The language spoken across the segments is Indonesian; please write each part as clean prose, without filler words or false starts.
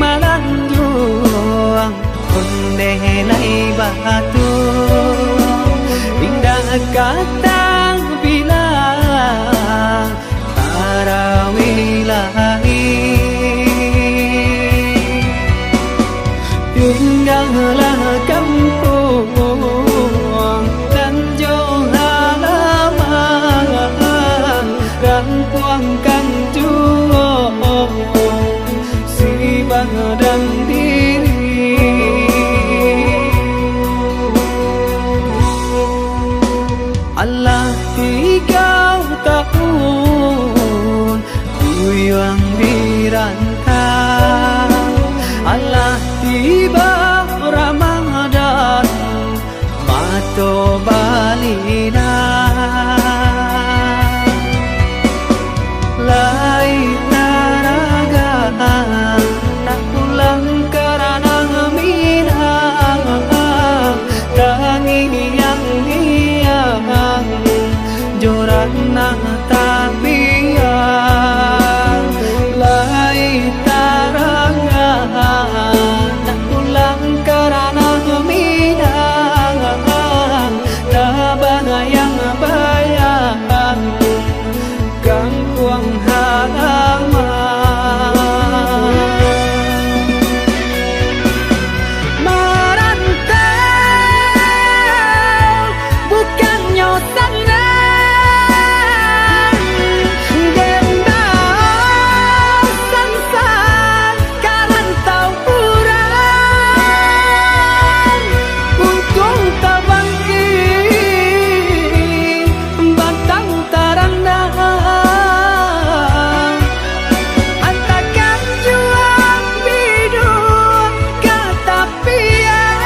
malanjung Kundelai batu Indah katang bilang Tarawilahi Tinggallah kampung Tanjung halaman Rampuangkan juang Si badan diri Allah 3 tahun Kuyang dirantau Allah tiba Ramadan Mato balina Lai taraga Nak pulang karena minang Tangi yang niang Joran tapian Lai taraga Nak pulang karena minang Tabang yang bayang Gangguang halaman Merantau bukannya senang Dendam sansan karantau kurang Untung tak bangkit Bantang tarandang Antakan juang bidun katapian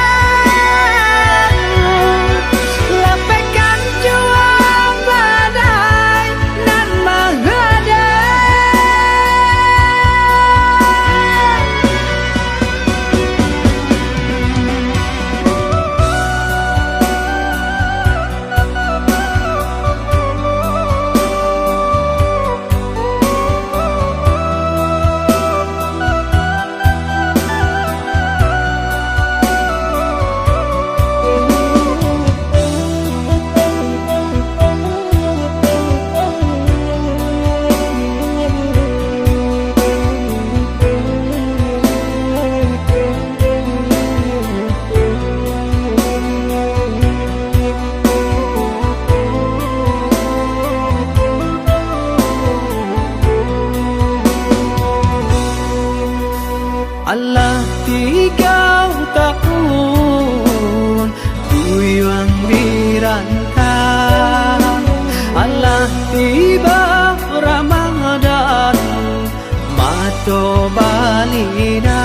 Lepaskan juang badai nan Allah 3 tahun Kuyang dirantau Allah tiba Ramadan Mato balina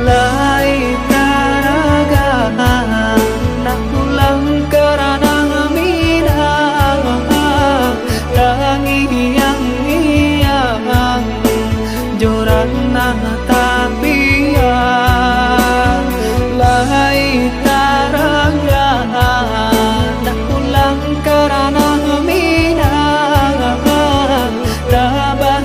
Lai taraga Nak pulang karena minang Tangi yang niang Joran tapian Lai taraga Nak pulang karena minang Tabang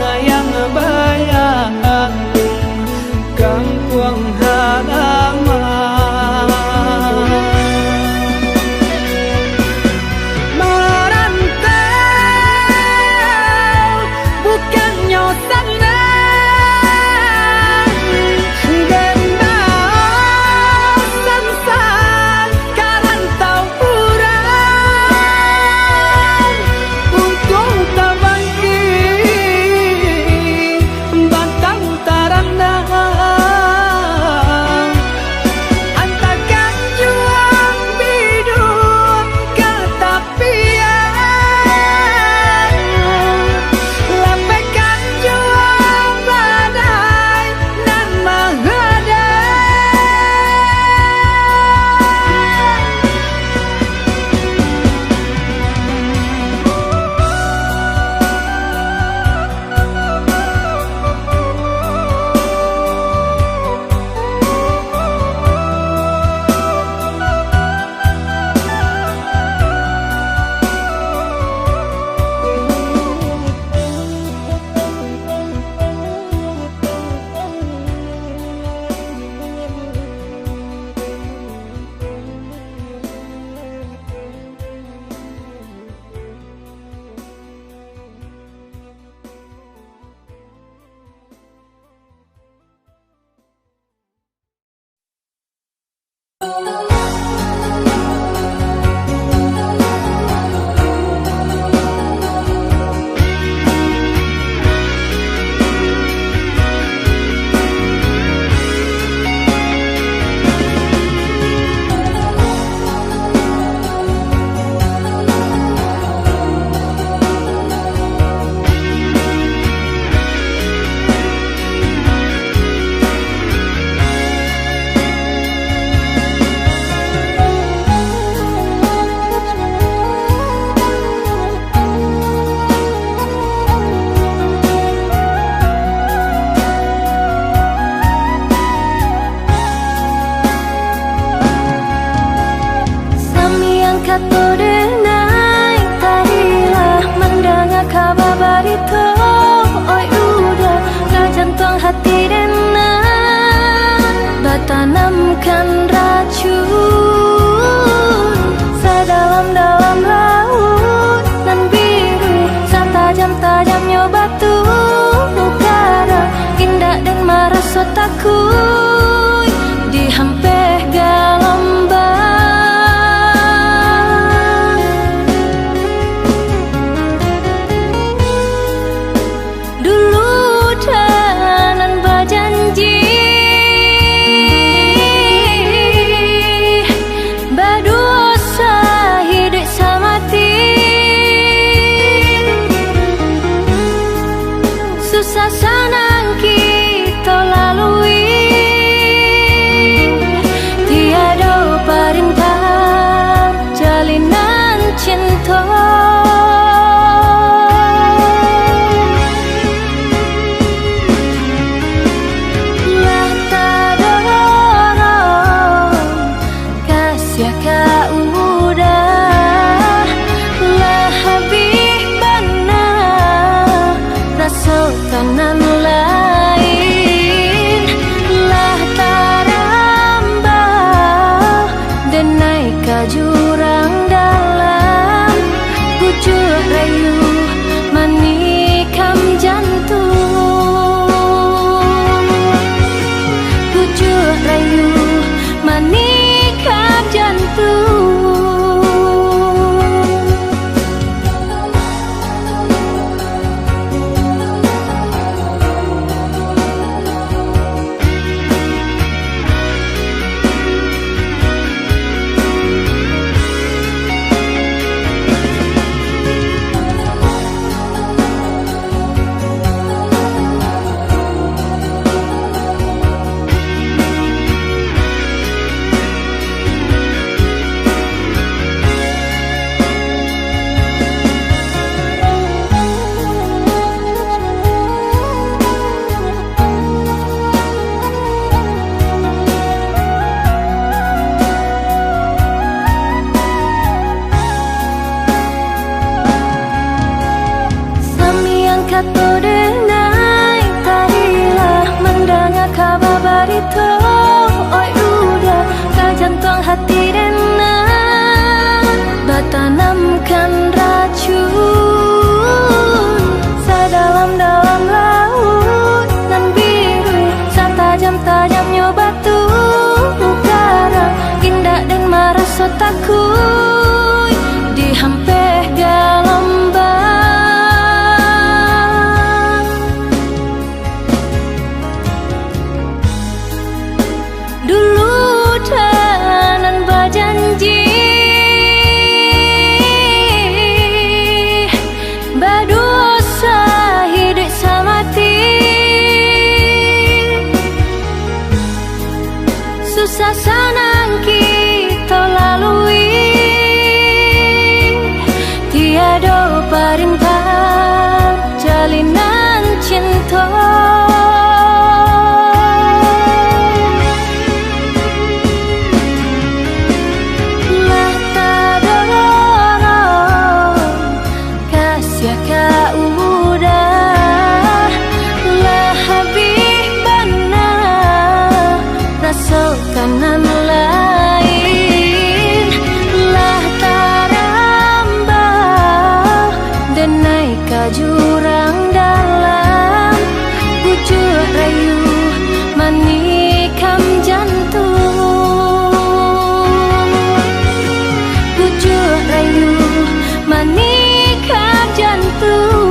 susah senang kita lalui, tiada perintah jalinan cinta. Lah tak ada kasih kau udah, lah habis benar rasa kanan lain, lah tarambah dan naik ke jurang dalam, pucuk rayu manikam jantung, pucuk rayu manikam jantung. Kata denai tadilah mendengar kabar berita, oi udah ke jantung hati denai bertanamkan racun sedalam-dalam laut nan biru, setajam-tajamnya batu karang, indah dan merasa takut dihampir gelombang. Janji berdosa hidup semati, susah senang kita lalui, tiada perintah jalinan cinta. Kanan lain, lah tarambah dan naik ke jurang dalam, pucuk rayu manikam jantung, pucuk rayu manikam jantung.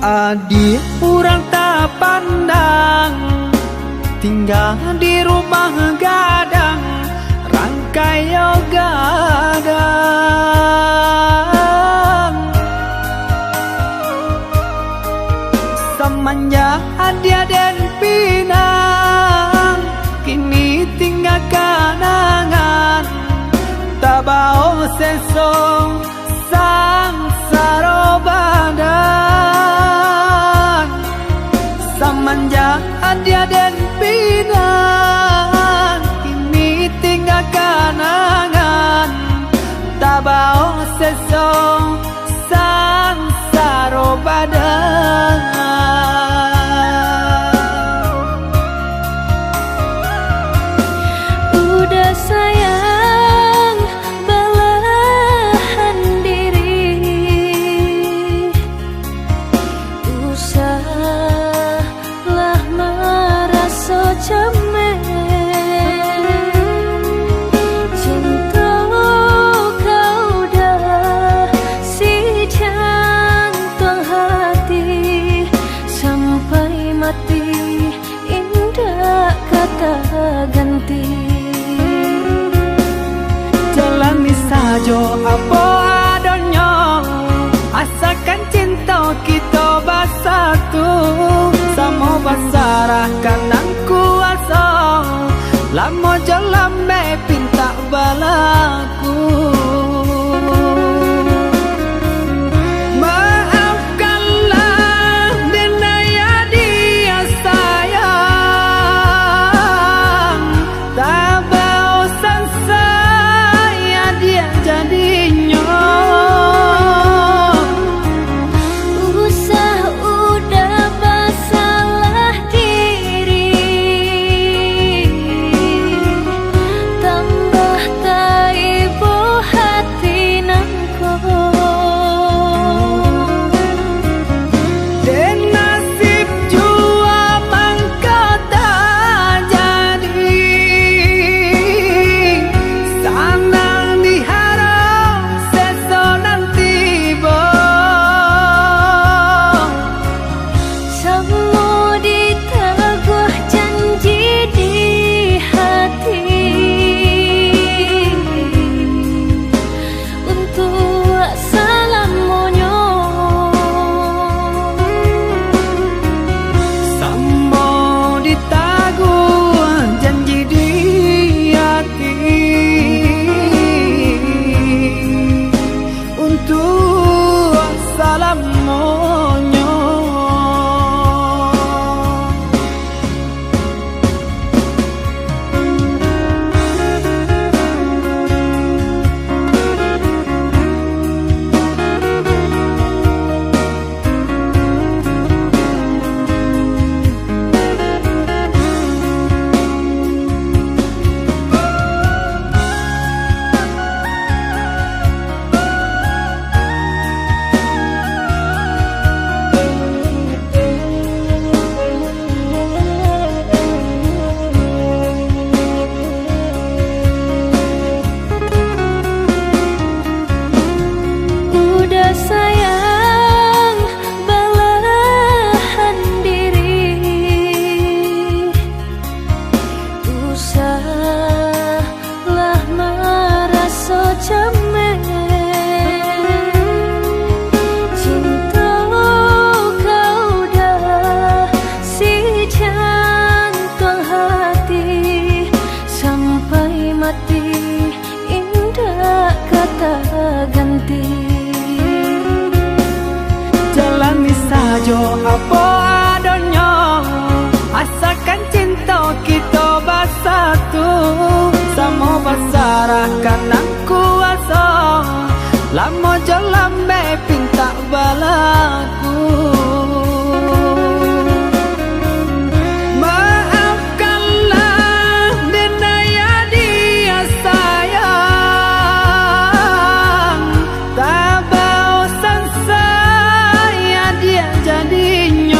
Adik urang tak pandang, tinggal di rumah gadang, rangkai gadang. Semenjak dia dan pinang, kini tinggal kenangan. Tak bau sesong sang saro badan. Semenjak dia dan pinang, kini tinggal kenangan. Tak bau sesong sang saro badan. Udah sayang belahan diri, usahlah merasa cemen. Cinta kau dah si jantung hati, sampai mati indah kata ganti. Jalani saja apa adanya, asalkan cinta kita bersatu. Sama basarahkan ang kuasa, lama jalan me pinta balaku. Maafkanlah denaya dia sayang, tak bosan saya dia jadinya. Usah udah bersalah diri, tambah tak ibu hati nangko. Dan nasib jua mangkota jadi, sanang diharap sesonan tiba. Semua diteguh janji di hati, untuk selamanya. Sama ditaguh janji di hati, untuk selamanya. Udah sayang belahan diri, usahlah merasa cemen. Cinta kau dah si jantung hati, sampai mati indah kata ganti. Jalani saja apa adanya, asalkan cinta kita bersatu. Sama basarahkan ang kuasa, lama jalan me pinta balaku. Maafkanlah denaya dia sayang, tak bosan saya dia jadinya.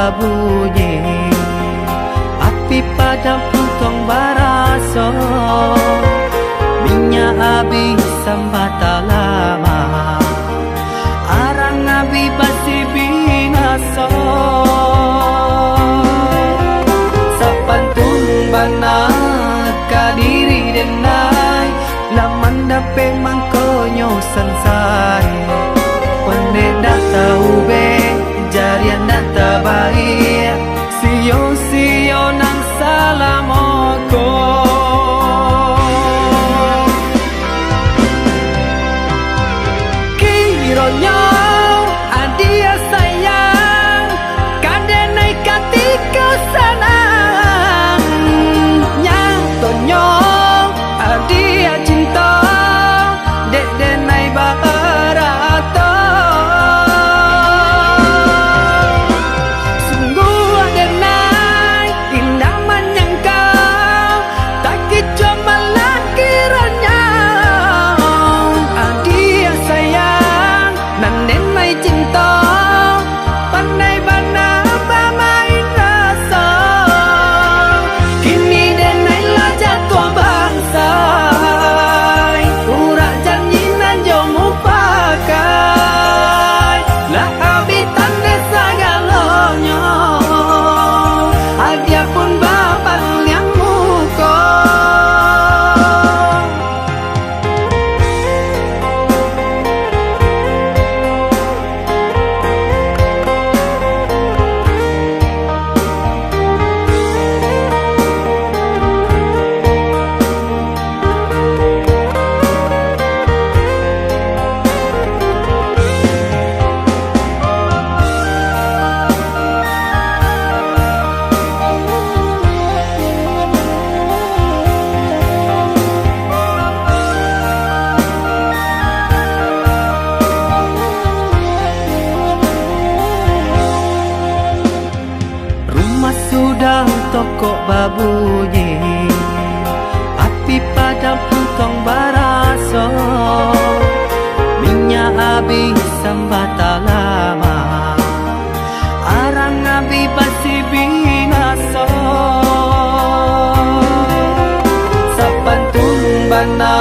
babunyi, api padam puntong baraso, minyak habis sambata lama, arang abi basi binaso. Sapantun bana kadiri denai, laman dape mangkonyo sansai, pande data ube jarian data baik, sio nang salamoko. Kironyo adia sayang, kadenai katika sanang, nyatonyo adia cinta, dek denai barato. Sungguh adenai indah menyangka, tak kicu malah kiranya adia sayang, nan denai cinta, pandai bana bermain rasa. Kini denai lah jatuh bangsa, urak janji nan jomu pakai, lah habitan desa galonyo, adia pun bapak yang muko. Rumah sudah toko babunyi, api padam puntong baraso, minyak habis sambata lama, arang abi basi binaso. Sapantun bana